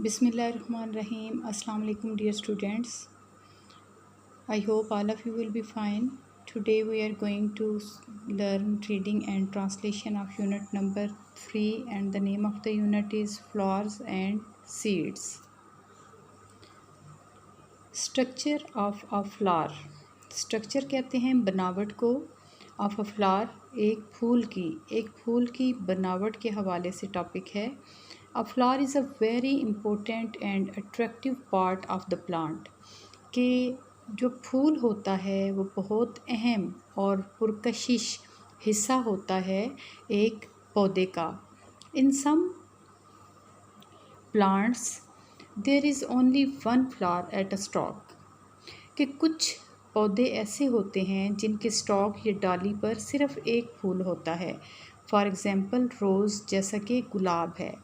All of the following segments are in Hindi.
Bismillahirrahmanirrahim. Assalamu alaikum dear students. I hope all of you will be fine. Today we are going to learn reading and translation of unit number 3, and the name of the unit is flowers and seeds. Structure of a flower. Structure कहते हैं बनावट को, of a flower एक फूल की बनावट के हवाले से टॉपिक है. A flower is a very important and attractive part of the plant. कि जो फूल होता है वो बहुत अहम और पुरकशिश हिस्सा होता है एक पौधे का. In some plants there is only one flower at a stalk. कि कुछ पौधे ऐसे होते हैं जिनके स्टॉक या डाली पर सिर्फ एक फूल होता है. फॉर एग्ज़ाम्पल रोज़, जैसा कि गुलाब है.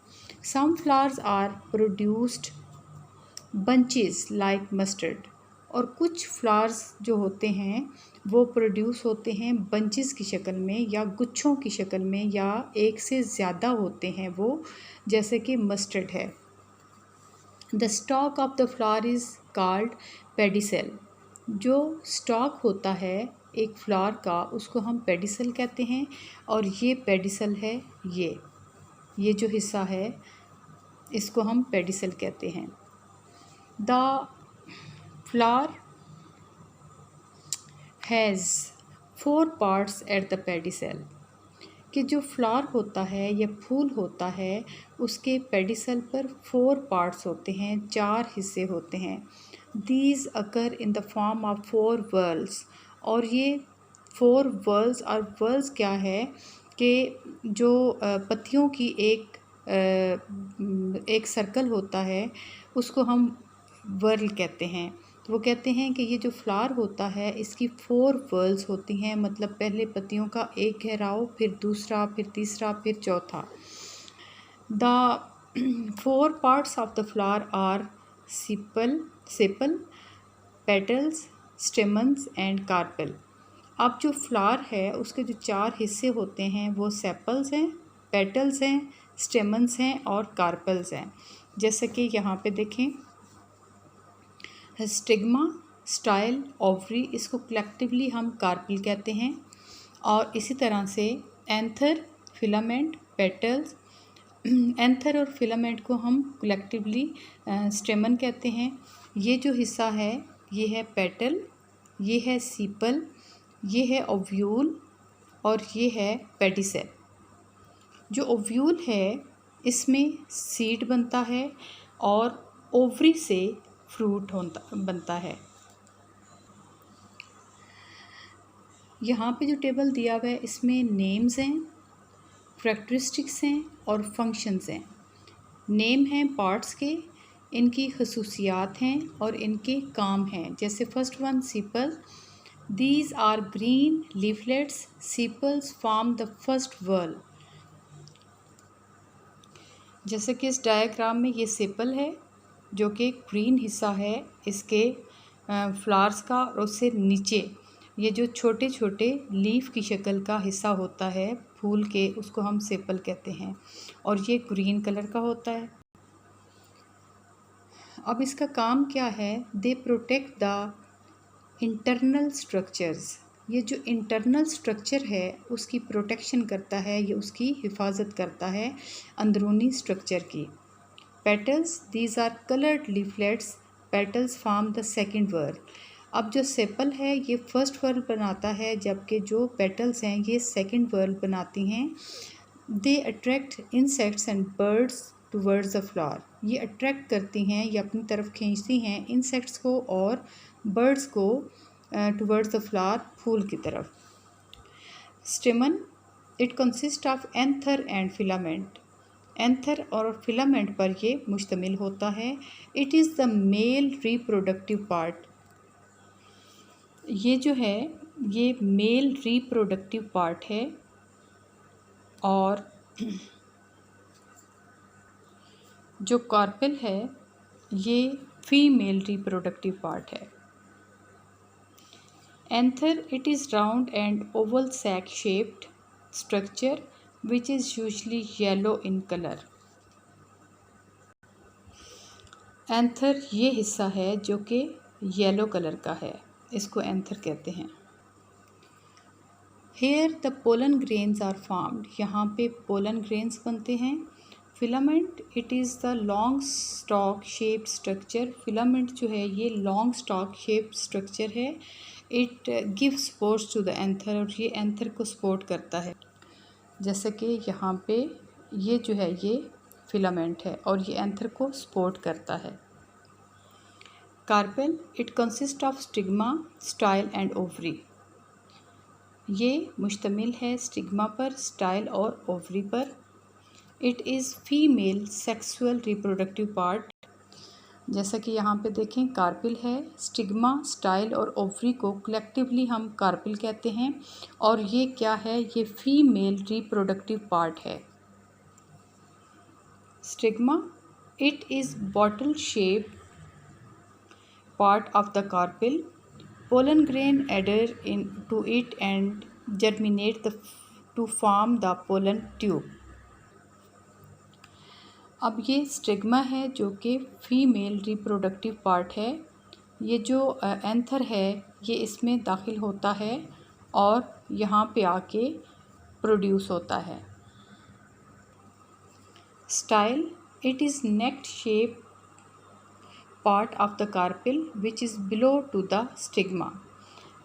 Some flowers are produced bunches like mustard. और कुछ फ्लावर्स जो होते हैं वो प्रोड्यूस होते हैं बंचेस की शक्ल में या गुच्छों की शक्ल में, या एक से ज़्यादा होते हैं वो, जैसे कि मस्टर्ड है. The stock of the flower is called pedicel. जो स्टॉक होता है एक फ्लावर का उसको हम पेडिसल कहते हैं, और ये पेडिसल है. ये जो हिस्सा है इसको हम पेडिसल कहते हैं. The flower has 4 parts at the pedicel. कि जो फ्लावर होता है या फूल होता है उसके पेडिसल पर 4 पार्ट्स होते हैं, 4 हिस्से होते हैं. These occur in the form of 4 whorls. और ये 4 whorls, और whorls क्या है कि जो पत्तियों की एक सर्कल होता है उसको हम whorl कहते हैं. तो वो कहते हैं कि ये जो फ्लावर होता है इसकी 4 whorls होती हैं, मतलब पहले पत्तियों का एक घेराव, फिर दूसरा, फिर तीसरा, फिर चौथा. The 4 parts of the flower are sepal, petals, stamens and carpel. अब जो फ्लावर है उसके जो 4 हिस्से होते हैं वो सेपल्स हैं, पेटल्स हैं, स्टेमन्स हैं और कार्पल्स हैं. जैसे कि यहाँ पे देखें, स्टिग्मा, स्टाइल, ओवरी, इसको कलेक्टिवली हम कार्पल कहते हैं. और इसी तरह से एंथर, फिलामेंट, पेटल्स. एंथर और फिलामेंट को हम कलेक्टिवली स्टेमन कहते हैं. ये जो हिस्सा है ये है पेटल, ये है सीपल, ये है ओव्यूल और ये है पेडिसेल. जो ओव्यूल है इसमें सीड बनता है और ओवरी से फ्रूट बनता है. यहाँ पे जो टेबल दिया हुआ है इसमें नेम्स हैं, करैक्टरिस्टिक्स हैं और फंक्शंस हैं. नेम हैं पार्ट्स के, इनकी खसूसियात हैं और इनके काम हैं. जैसे first one sepal. These are green leaflets. Sepals form the first whorl. जैसे कि इस डायग्राम में ये सीपल है जो कि ग्रीन हिस्सा है इसके फ्लावर्स का, और उससे नीचे ये जो छोटे छोटे लीफ की शक्ल का हिस्सा होता है फूल के उसको हम सेपल कहते हैं, और ये ग्रीन कलर का होता है. अब इसका काम क्या है? They protect the internal structures. ये जो इंटरनल स्ट्रक्चर है उसकी प्रोटेक्शन करता है, ये उसकी हिफाजत करता है अंदरूनी स्ट्रक्चर की. Petals. These are coloured leaflets. Petals form the second whorl. अब जो सेपल है ये फर्स्ट whorl बनाता है, जबकि जो पेटल्स हैं ये सेकेंड whorl बनाती हैं. They attract insects and birds towards the flower. ये अट्रैक्ट करती हैं, ये अपनी तरफ खींचती हैं इंसेक्ट्स को और बर्ड्स को टूवर्ड्स द फ्लावर, फूल की तरफ. स्टेमन. It consist of anther and filament. Anther और फिलामेंट पर ये मुश्तमिल होता है. It is the male reproductive part. ये जो है ये मेल रिप्रोडक्टिव पार्ट है, और जो कार्पेल है ये फीमेल रिप्रोडक्टिव पार्ट है. Anther. It is round and oval sac shaped structure which is usually yellow in color. Anther ये हिस्सा है जो कि येलो कलर का है, इसको एंथर कहते हैं। Here the pollen grains are formed, यहाँ पे पोलन ग्रेन्स बनते हैं। Filament it is the long stalk shaped structure, filament जो है ये लॉन्ग स्टॉक शेप्ड स्ट्रक्चर है। It gives supports to the anther, और ये एंथर को सपोर्ट करता है। जैसे कि यहाँ पे ये जो है ये फिलामेंट है और ये एंथर को सपोर्ट करता है। Carpel it consist of stigma, style and ovary, ये मुश्तमिल है स्टिग्मा पर, स्टाइल और ओवरी पर। It is female sexual reproductive part, जैसा कि यहाँ पे देखें कार्पिल है, स्टिग्मा, स्टाइल और ओवरी को कलेक्टिवली हम कार्पिल कहते हैं, और ये क्या है, ये फीमेल रिप्रोडक्टिव पार्ट है। Stigma it is bottle shape part of the carpel. Pollen grain adhere to it and germinate to form the pollen tube. अब ये स्टिग्मा है जो कि फीमेल रिप्रोडक्टिव पार्ट है। ये जो एंथर है ये इसमें दाखिल होता है और यहाँ पे आके प्रोड्यूस होता है। Style it is neck shape part of the carpel which is below to the stigma,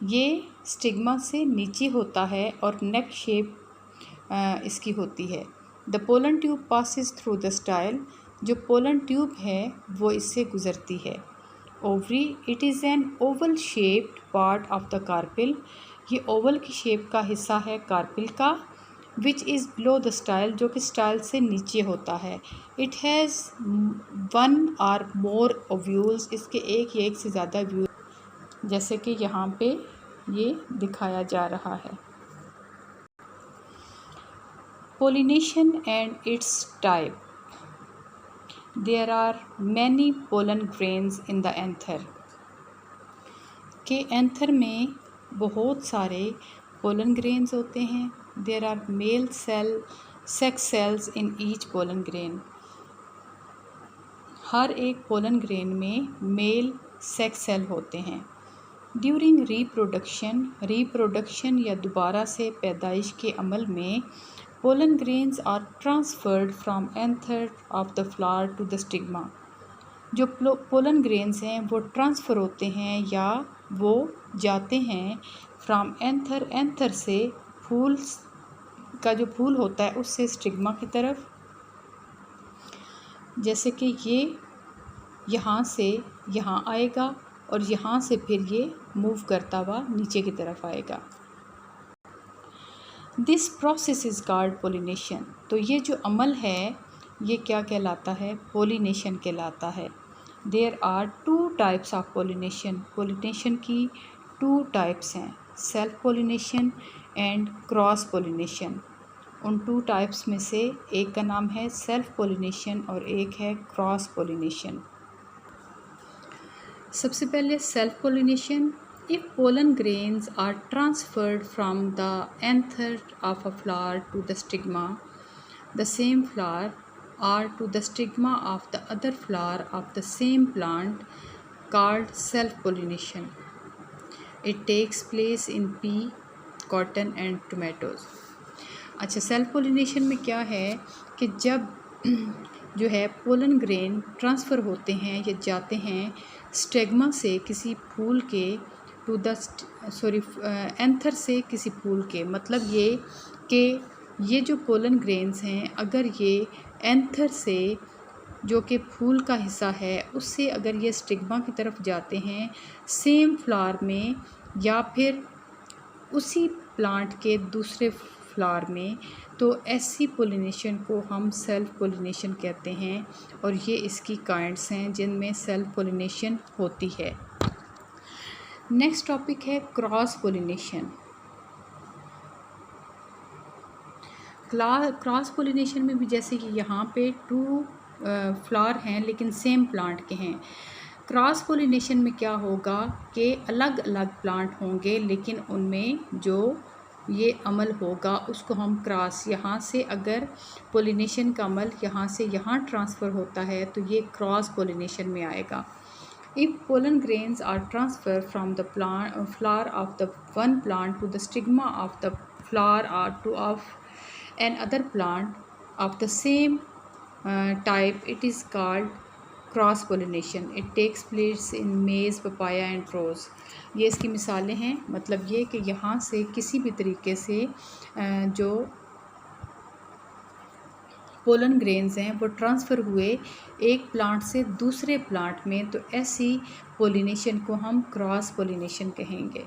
ये स्टिग्मा से नीचे होता है और नेक शेप इसकी होती है। The pollen tube passes through the style, जो पोलन ट्यूब है वो इससे गुज़रती है। Ovary it is an oval shaped part of the carpel, ये ओवल की शेप का हिस्सा है कार्पिल का। Which is below the style, जो कि स्टाइल से नीचे होता है। इट हैज़ 1 और मोर ओव्यूल्स, इसके एक या एक से ज़्यादा व्यूल, जैसे कि यहाँ पे ये दिखाया जा रहा है। Pollination and its type, there are many pollen grains in the anther, के एंथर में बहुत सारे पोलन ग्रेन्स होते हैं। There are male sex cells in each pollen grain, हर एक पोलन ग्रेन में मेल सेक्स सेल होते हैं। ड्यूरिंग रिप्रोडक्शन या दोबारा से पैदाइश के अमल में pollen grains are transferred from anther of the flower to the stigma, जो पोलन ग्रेन्स हैं वो ट्रांसफ़र होते हैं या वो जाते हैं फ्रॉम एंथर, एंथर से फूल का जो फूल होता है उससे स्टिग्मा की तरफ। जैसे कि ये यहाँ से यहाँ आएगा और यहाँ से फिर ये मूव करता हुआ नीचे की तरफ आएगा। This process is called pollination, तो ये जो अमल है ये क्या कहलाता है, पोलिनेशन कहलाता है। There are 2 types of pollination, pollination की 2 टाइप्स हैं, self pollination and cross pollination. उन 2 टाइप्स में से एक का नाम है सेल्फ पोलिनेशन और एक है क्रॉस पोलिनेशन। सबसे पहले self pollination, if pollen grains are transferred from the anther of a flower to the stigma, the same flower or to the stigma of the other flower of the same plant, called self-pollination. It takes place in pea, cotton and tomatoes. अच्छा, सेल्फ पोलिनेशन में क्या है कि जब जो है पोलन ग्रेन ट्रांसफ़र होते हैं या जाते हैं स्टिग्मा से किसी फूल के टू द एंथर से किसी फूल के, मतलब ये कि ये जो पोलन ग्रेन्स हैं अगर ये एंथर से जो कि फूल का हिस्सा है उससे अगर ये स्टिग्मा की तरफ जाते हैं सेम फ्लावर में या फिर उसी प्लांट के दूसरे फ्लावर में, तो ऐसी पोलिनेशन को हम सेल्फ पोलिनेशन कहते हैं और ये इसकी काइंड्स हैं जिनमें सेल्फ पोलिनेशन होती है। नेक्स्ट टॉपिक है क्रॉस पोलिनेशन। क्रॉस पोलिनेशन में भी जैसे कि यहाँ पे 2 फ्लावर हैं लेकिन सेम प्लांट के हैं। क्रॉस पोलिनेशन में क्या होगा कि अलग अलग प्लांट होंगे लेकिन उनमें जो ये अमल होगा उसको हम क्रॉस, यहाँ से अगर पोलिनेशन का अमल यहाँ से यहाँ ट्रांसफ़र होता है तो ये क्रॉस पोलिनेशन में आएगा। If pollen grains are transferred from the flower of the one plant to the stigma of the flower or to of another plant of the same type, it is called cross pollination. It takes place in maize, papaya and रोज़। ये इसकी मिसालें हैं। मतलब ये कि यहाँ से किसी भी तरीके से जो पोलन ग्रेन्स हैं वो ट्रांसफ़र हुए एक प्लांट से दूसरे प्लांट में, तो ऐसी पोलिनेशन को हम क्रॉस पोलिनेशन कहेंगे।